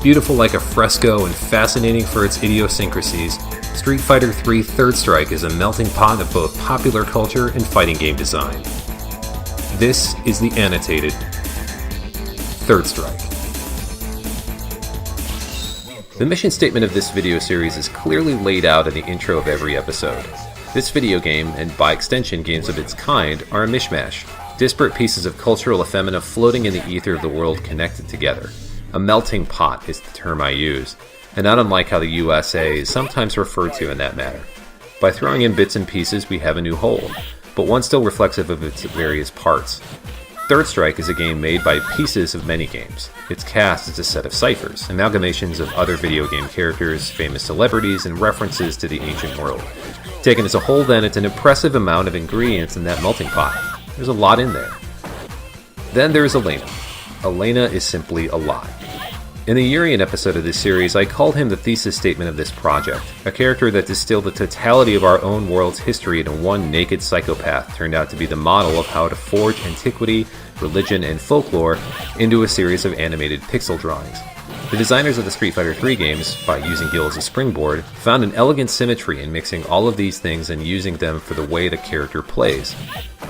Beautiful like a fresco and fascinating for its idiosyncrasies, Street Fighter III Third Strike is a melting pot of both popular culture and fighting game design. This is the Annotated Third Strike. The mission statement of this video series is clearly laid out in the intro of every episode. This video game, and by extension games of its kind, are a mishmash, disparate pieces of cultural ephemera floating in the ether of the world connected together. A melting pot is the term I use, and not unlike how the USA is sometimes referred to in that matter. By throwing in bits and pieces we have a new whole, but one still reflexive of its various parts. Third Strike is a game made by pieces of many games. Its cast is a set of ciphers, amalgamations of other video game characters, famous celebrities, and references to the ancient world. Taken as a whole then, it's an impressive amount of ingredients in that melting pot. There's a lot in there. Then there's Elena. Elena is simply a lot. In the Urian episode of this series, I called him the thesis statement of this project, a character that distilled the totality of our own world's history into one naked psychopath turned out to be the model of how to forge antiquity, religion, and folklore into a series of animated pixel drawings. The designers of the Street Fighter III games, by using Gil as a springboard, found an elegant symmetry in mixing all of these things and using them for the way the character plays.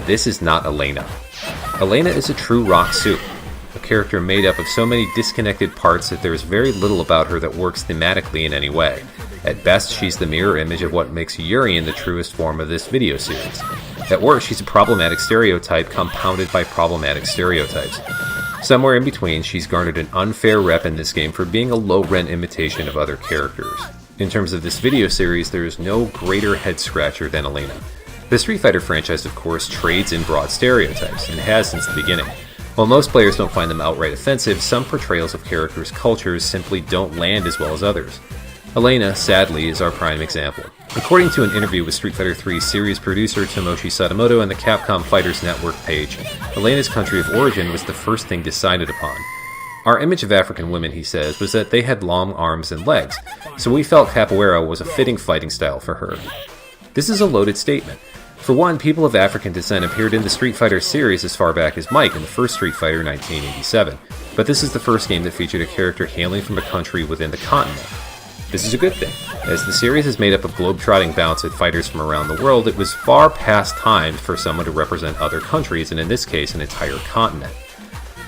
This is not Elena. Elena is a true rock soup. A character made up of so many disconnected parts that there is very little about her that works thematically in any way. At best, she's the mirror image of what makes Urian the truest form of this video series. At worst, she's a problematic stereotype compounded by problematic stereotypes. Somewhere in between, she's garnered an unfair rep in this game for being a low-rent imitation of other characters. In terms of this video series, there is no greater head-scratcher than Elena. The Street Fighter franchise, of course, trades in broad stereotypes, and has since the beginning. While most players don't find them outright offensive, some portrayals of characters' cultures simply don't land as well as others. Elena, sadly, is our prime example. According to an interview with Street Fighter III series producer Tomoshi Sadamoto and the Capcom Fighters Network page, Elena's country of origin was the first thing decided upon. Our image of African women, he says, was that they had long arms and legs, so we felt capoeira was a fitting fighting style for her. This is a loaded statement. For one, people of African descent appeared in the Street Fighter series as far back as Mike in the first Street Fighter in 1987, but this is the first game that featured a character hailing from a country within the continent. This is a good thing. As the series is made up of globe-trotting bouts at fighters from around the world, it was far past time for someone to represent other countries, and in this case, an entire continent.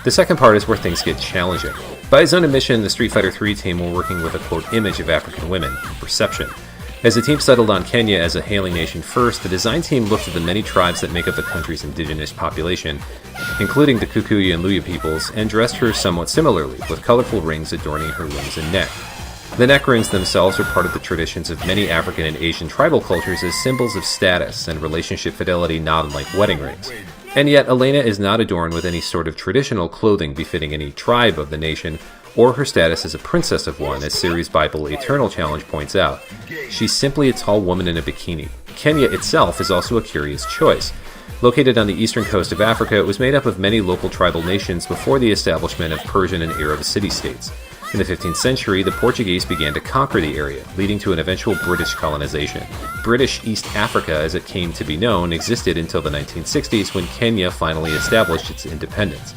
The second part is where things get challenging. By his own admission, the Street Fighter III team were working with a quote image of African women, perception. As the team settled on Kenya as a hailing nation first, the design team looked at the many tribes that make up the country's indigenous population, including the Kikuyu and Luya peoples, and dressed her somewhat similarly, with colorful rings adorning her limbs and neck. The neck rings themselves are part of the traditions of many African and Asian tribal cultures as symbols of status and relationship fidelity, not unlike wedding rings. And yet, Elena is not adorned with any sort of traditional clothing befitting any tribe of the nation, or her status as a princess of one, as Series Bible Eternal Challenge points out. She's simply a tall woman in a bikini. Kenya itself is also a curious choice. Located on the eastern coast of Africa, it was made up of many local tribal nations before the establishment of Persian and Arab city-states. In the 15th century, the Portuguese began to conquer the area, leading to an eventual British colonization. British East Africa, as it came to be known, existed until the 1960s when Kenya finally established its independence.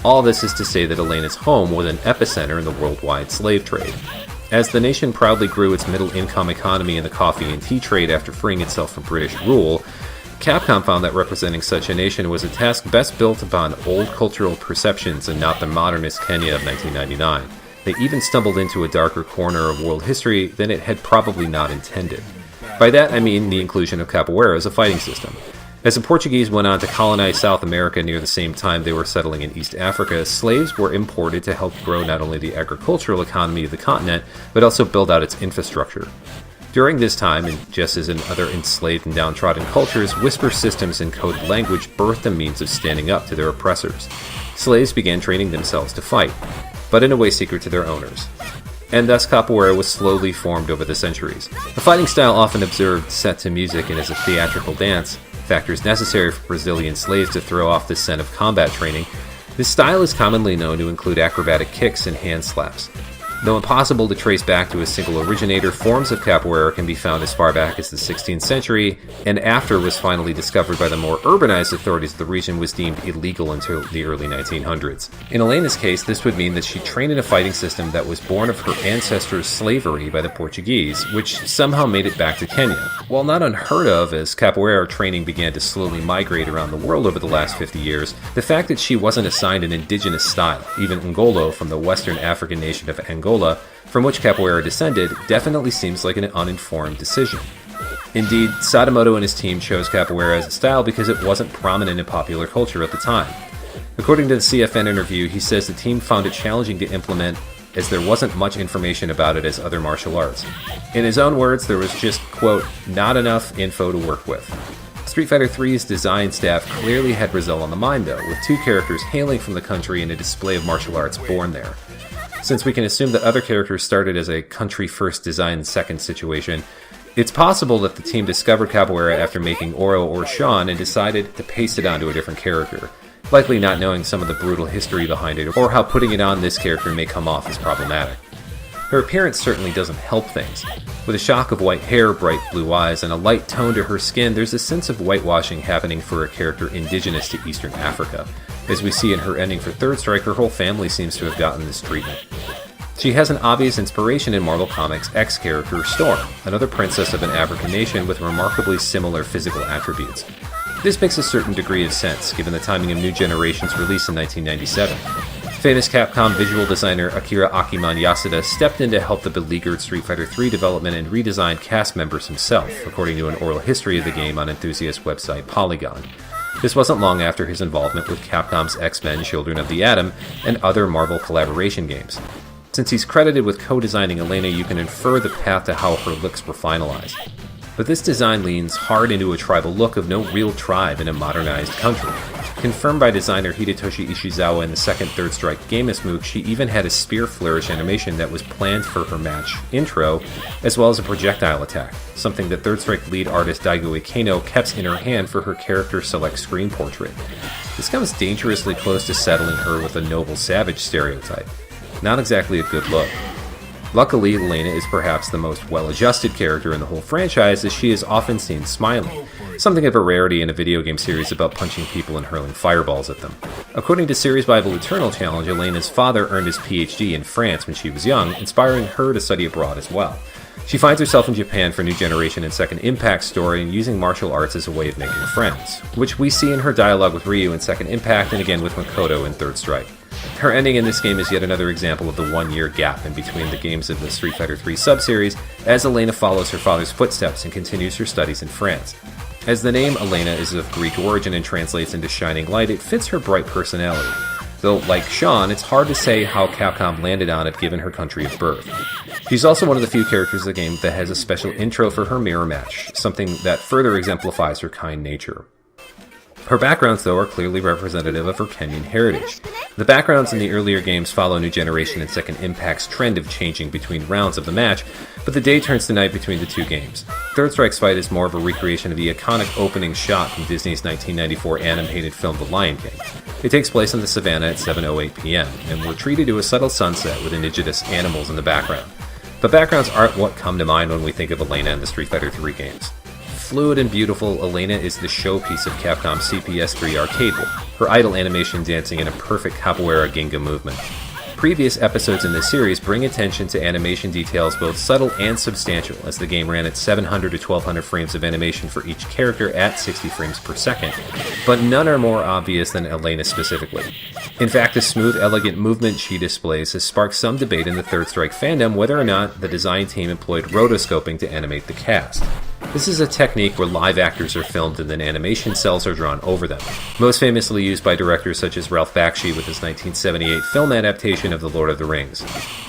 All this is to say that Elena's home was an epicenter in the worldwide slave trade. As the nation proudly grew its middle-income economy in the coffee and tea trade after freeing itself from British rule, Capcom found that representing such a nation was a task best built upon old cultural perceptions and not the modernist Kenya of 1999. They even stumbled into a darker corner of world history than it had probably not intended. By that I mean the inclusion of capoeira as a fighting system. As the Portuguese went on to colonize South America near the same time they were settling in East Africa, slaves were imported to help grow not only the agricultural economy of the continent, but also build out its infrastructure. During this time, and just as in other enslaved and downtrodden cultures, whisper systems and coded language birthed a means of standing up to their oppressors. Slaves began training themselves to fight, but in a way secret to their owners. And thus capoeira was slowly formed over the centuries. A fighting style often observed set to music and as a theatrical dance, factors necessary for Brazilian slaves to throw off the scent of combat training, this style is commonly known to include acrobatic kicks and hand slaps. Though impossible to trace back to a single originator, forms of capoeira can be found as far back as the 16th century, and after it was finally discovered by the more urbanized authorities of the region, was deemed illegal until the early 1900s. In Elena's case, this would mean that she trained in a fighting system that was born of her ancestors' slavery by the Portuguese, which somehow made it back to Kenya. While not unheard of as capoeira training began to slowly migrate around the world over the last 50 years, the fact that she wasn't assigned an indigenous style, even Ngolo from the Western African nation of Angola, from which capoeira descended, definitely seems like an uninformed decision. Indeed, Sadamoto and his team chose capoeira as a style because it wasn't prominent in popular culture at the time. According to the CFN interview, he says the team found it challenging to implement as there wasn't much information about it as other martial arts. In his own words, there was just, quote, not enough info to work with. Street Fighter III's design staff clearly had Brazil on the mind though, with two characters hailing from the country and a display of martial arts born there. Since we can assume that other characters started as a country first design second situation, it's possible that the team discovered capoeira after making Oro or Sean and decided to paste it onto a different character, likely not knowing some of the brutal history behind it or how putting it on this character may come off as problematic. Her appearance certainly doesn't help things. With a shock of white hair, bright blue eyes, and a light tone to her skin, there's a sense of whitewashing happening for a character indigenous to Eastern Africa. As we see in her ending for Third Strike, her whole family seems to have gotten this treatment. She has an obvious inspiration in Marvel Comics' X character Storm, another princess of an African nation with remarkably similar physical attributes. This makes a certain degree of sense, given the timing of New Generation's release in 1997. Famous Capcom visual designer Akira Akiman Yasuda stepped in to help the beleaguered Street Fighter III development and redesigned cast members himself, according to an oral history of the game on enthusiast website Polygon. This wasn't long after his involvement with Capcom's X-Men Children of the Atom and other Marvel collaboration games. Since he's credited with co-designing Elena, you can infer the path to how her looks were finalized. But this design leans hard into a tribal look of no real tribe in a modernized country. Confirmed by designer Hidetoshi Ishizawa in the second Third Strike Game-Smook, she even had a spear flourish animation that was planned for her match intro, as well as a projectile attack, something that Third Strike lead artist Daigo Ikeno kept in her hand for her character select screen portrait. This comes dangerously close to settling her with a noble savage stereotype. Not exactly a good look. Luckily, Elena is perhaps the most well-adjusted character in the whole franchise, as she is often seen smiling, something of a rarity in a video game series about punching people and hurling fireballs at them. According to Series Bible Eternal Challenge, Elena's father earned his PhD in France when she was young, inspiring her to study abroad as well. She finds herself in Japan for New Generation and Second Impact story and using martial arts as a way of making friends, which we see in her dialogue with Ryu in Second Impact and again with Makoto in Third Strike. Her ending in this game is yet another example of the 1-year gap in between the games of the Street Fighter III sub-series, as Elena follows her father's footsteps and continues her studies in France. As the name Elena is of Greek origin and translates into shining light, it fits her bright personality. Though, like Sean, it's hard to say how Capcom landed on it given her country of birth. She's also one of the few characters of the game that has a special intro for her mirror match, something that further exemplifies her kind nature. Her backgrounds, though, are clearly representative of her Kenyan heritage. The backgrounds in the earlier games follow New Generation and Second Impact's trend of changing between rounds of the match, but the day turns to night between the two games. Third Strike's fight is more of a recreation of the iconic opening shot from Disney's 1994 animated film The Lion King. It takes place in the savannah at 7:08 p.m., and we're treated to a subtle sunset with indigenous animals in the background. But backgrounds aren't what come to mind when we think of Elena in the Street Fighter III games. Fluid and beautiful, Elena is the showpiece of Capcom's CPS3 arcade board, her idle animation dancing in a perfect capoeira ginga movement. Previous episodes in this series bring attention to animation details both subtle and substantial, as the game ran at 700 to 1200 frames of animation for each character at 60 frames per second, but none are more obvious than Elena specifically. In fact, the smooth, elegant movement she displays has sparked some debate in the Third Strike fandom whether or not the design team employed rotoscoping to animate the cast. This is a technique where live actors are filmed and then animation cells are drawn over them, most famously used by directors such as Ralph Bakshi with his 1978 film adaptation of The Lord of the Rings.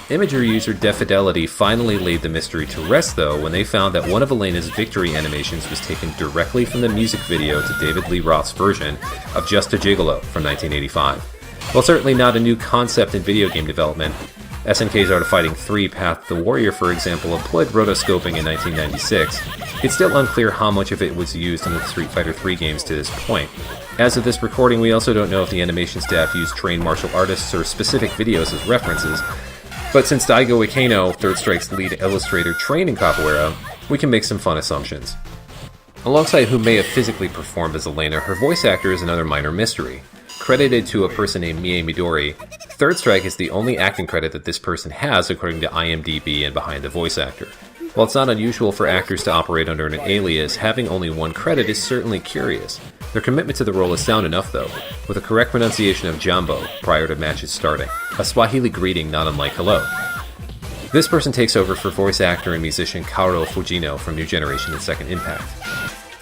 Imager user Defidelity finally laid the mystery to rest, though, when they found that one of Elena's victory animations was taken directly from the music video to David Lee Roth's version of Just a Gigolo from 1985. While certainly not a new concept in video game development, SNK's Art of Fighting 3 Path to the Warrior, for example, employed rotoscoping in 1996. It's still unclear how much of it was used in the Street Fighter III games to this point. As of this recording, we also don't know if the animation staff used trained martial artists or specific videos as references, But since Daigo Ikeno, Third Strike's lead illustrator, trained in capoeira, we can make some fun assumptions. Alongside who may have physically performed as Elena, her voice actor is another minor mystery. Credited to a person named Mie Midori, Third Strike is the only acting credit that this person has according to IMDb and behind the voice actor. While it's not unusual for actors to operate under an alias, having only one credit is certainly curious. Their commitment to the role is sound enough though, with a correct pronunciation of Jambo prior to matches starting, a Swahili greeting not unlike hello. This person takes over for voice actor and musician Kaoru Fujino from New Generation and Second Impact.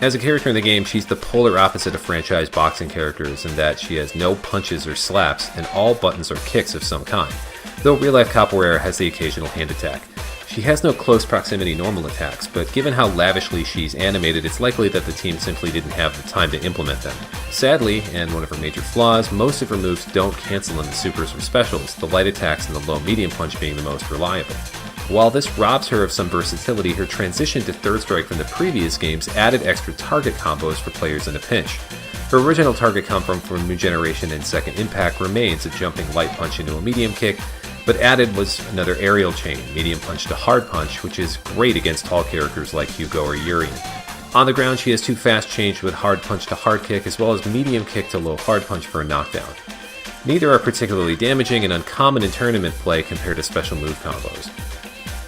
As a character in the game, she's the polar opposite of franchise boxing characters in that she has no punches or slaps and all buttons are kicks of some kind, though real-life capoeira has the occasional hand attack. She has no close proximity normal attacks, but given how lavishly she's animated, it's likely that the team simply didn't have the time to implement them. Sadly, and one of her major flaws, most of her moves don't cancel into supers or specials, the light attacks and the low-medium punch being the most reliable. While this robs her of some versatility, her transition to Third Strike from the previous games added extra target combos for players in a pinch. Her original target combo from New Generation and Second Impact remains a jumping light punch into a medium kick, but added was another aerial chain, medium punch to hard punch, which is great against tall characters like Hugo or Urien. On the ground, she has two fast change with hard punch to hard kick, as well as medium kick to low hard punch for a knockdown. Neither are particularly damaging and uncommon in tournament play compared to special move combos.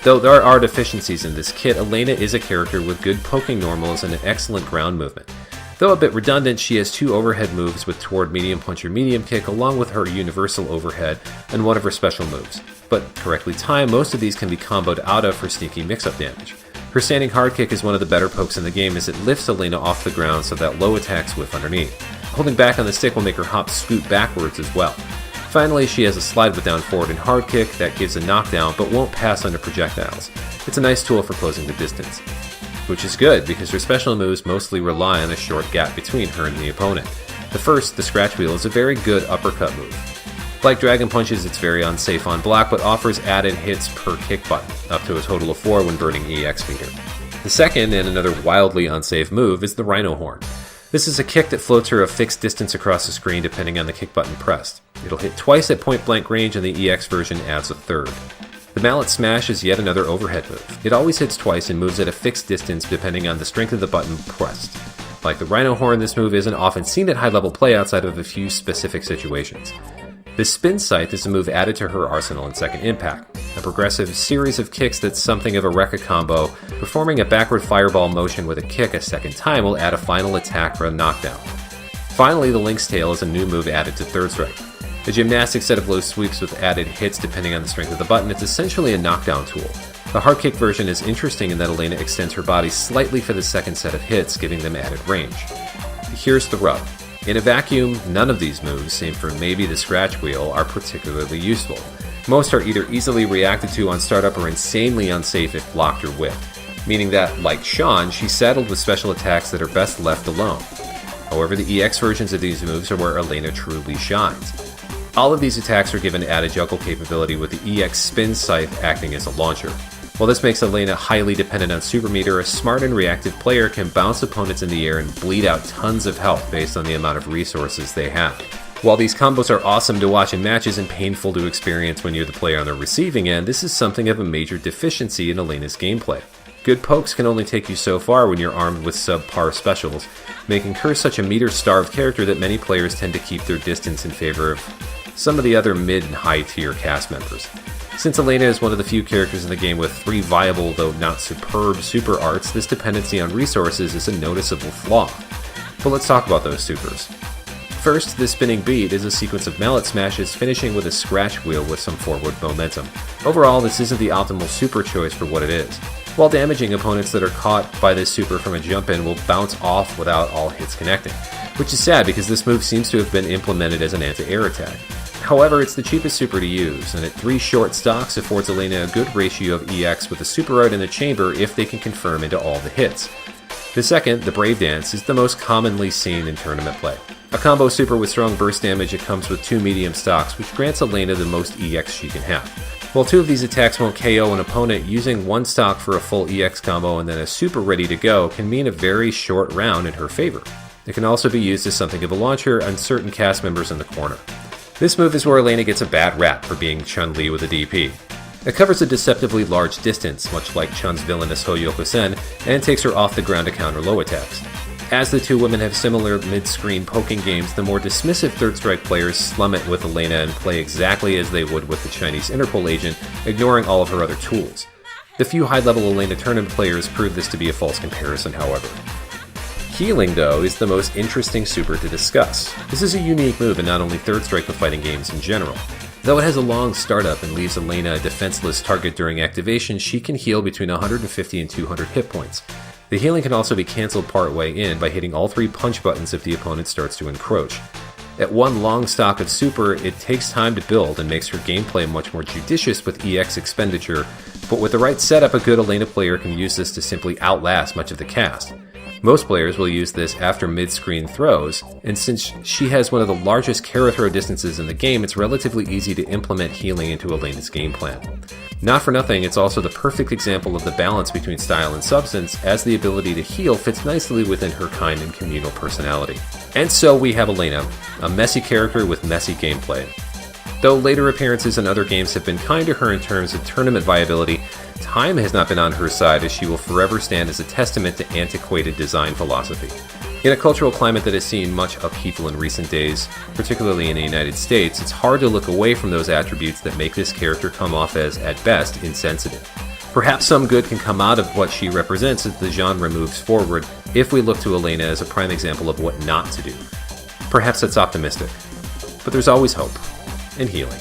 Though there are deficiencies in this kit, Elena is a character with good poking normals and an excellent ground movement. Though a bit redundant, she has two overhead moves with toward medium punch or medium kick along with her universal overhead and one of her special moves. But correctly timed, most of these can be comboed out of for sneaky mix-up damage. Her standing hard kick is one of the better pokes in the game as it lifts Elena off the ground so that low attacks whiff underneath. Holding back on the stick will make her hop scoot backwards as well. Finally, she has a slide with down forward and hard kick that gives a knockdown but won't pass under projectiles. It's a nice tool for closing the distance. Which is good because her special moves mostly rely on a short gap between her and the opponent. The first, the scratch wheel, is a very good uppercut move. Like Dragon Punches, it's very unsafe on block but offers added hits per kick button, up to a total of 4 when burning EX meter. The second, and another wildly unsafe move, is the Rhino Horn. This is a kick that floats her a fixed distance across the screen depending on the kick button pressed. It'll hit twice at point blank range and the EX version adds a third. The Mallet Smash is yet another overhead move. It always hits twice and moves at a fixed distance depending on the strength of the button pressed. Like the Rhino Horn, this move isn't often seen at high level play outside of a few specific situations. The Spin Scythe is a move added to her arsenal in Second Impact, a progressive series of kicks that's something of a Rekka combo. Performing a backward fireball motion with a kick a second time will add a final attack for a knockdown. Finally, the Lynx Tail is a new move added to Third Strike. A gymnastic set of low sweeps with added hits depending on the strength of the button, it's essentially a knockdown tool. The hard kick version is interesting in that Elena extends her body slightly for the second set of hits, giving them added range. Here's the rub. In a vacuum, none of these moves, save for maybe the scratch wheel, are particularly useful. Most are either easily reacted to on startup or insanely unsafe if blocked or whiffed, meaning that, like Sean, she's saddled with special attacks that are best left alone. However, the EX versions of these moves are where Elena truly shines. All of these attacks are given added juggle capability with the EX Spin Scythe acting as a launcher. While this makes Elena highly dependent on super meter, a smart and reactive player can bounce opponents in the air and bleed out tons of health based on the amount of resources they have. While these combos are awesome to watch in matches and painful to experience when you're the player on the receiving end, this is something of a major deficiency in Elena's gameplay. Good pokes can only take you so far when you're armed with subpar specials, making her such a meter-starved character that many players tend to keep their distance in favor of some of the other mid and high tier cast members. Since Elena is one of the few characters in the game with 3 viable, though not superb, super arts, this dependency on resources is a noticeable flaw. But let's talk about those supers. First, the Spinning Beat is a sequence of mallet smashes finishing with a scratch wheel with some forward momentum. Overall, this isn't the optimal super choice for what it is. While damaging, opponents that are caught by this super from a jump-in will bounce off without all hits connecting, which is sad because this move seems to have been implemented as an anti-air attack. However, it's the cheapest super to use, and at 3 short stocks affords Elena a good ratio of EX with a super art in the chamber if they can confirm into all the hits. The second, the Brave Dance, is the most commonly seen in tournament play. A combo super with strong burst damage, it comes with 2 medium stocks, which grants Elena the most EX she can have. While 2 of these attacks won't KO an opponent, using 1 stock for a full EX combo and then a super ready to go can mean a very short round in her favor. It can also be used as something of a launcher on certain cast members in the corner. This move is where Elena gets a bad rap for being Chun-Li with a DP. It covers a deceptively large distance, much like Chun's villainous Hoyoku-sen, and takes her off the ground to counter low attacks. As the two women have similar mid-screen poking games, the more dismissive Third Strike players slum it with Elena and play exactly as they would with the Chinese Interpol agent, ignoring all of her other tools. The few high-level Elena tournament players prove this to be a false comparison, however. Healing, though, is the most interesting super to discuss. This is a unique move in not only Third Strike but fighting games in general. Though it has a long startup and leaves Elena a defenseless target during activation, she can heal between 150 and 200 hit points. The healing can also be cancelled partway in by hitting all 3 punch buttons if the opponent starts to encroach. At one long stock of super, it takes time to build and makes her gameplay much more judicious with EX expenditure, but with the right setup, a good Elena player can use this to simply outlast much of the cast. Most players will use this after mid-screen throws, and since she has one of the largest Kara throw distances in the game, it's relatively easy to implement healing into Elena's game plan. Not for nothing, it's also the perfect example of the balance between style and substance, as the ability to heal fits nicely within her kind and communal personality. And so we have Elena, a messy character with messy gameplay. Though later appearances in other games have been kind to her in terms of tournament viability, time has not been on her side, as she will forever stand as a testament to antiquated design philosophy. In a cultural climate that has seen much upheaval in recent days, particularly in the United States, it's hard to look away from those attributes that make this character come off as, at best, insensitive. Perhaps some good can come out of what she represents as the genre moves forward, if we look to Elena as a prime example of what not to do. Perhaps that's optimistic, but there's always hope and healing.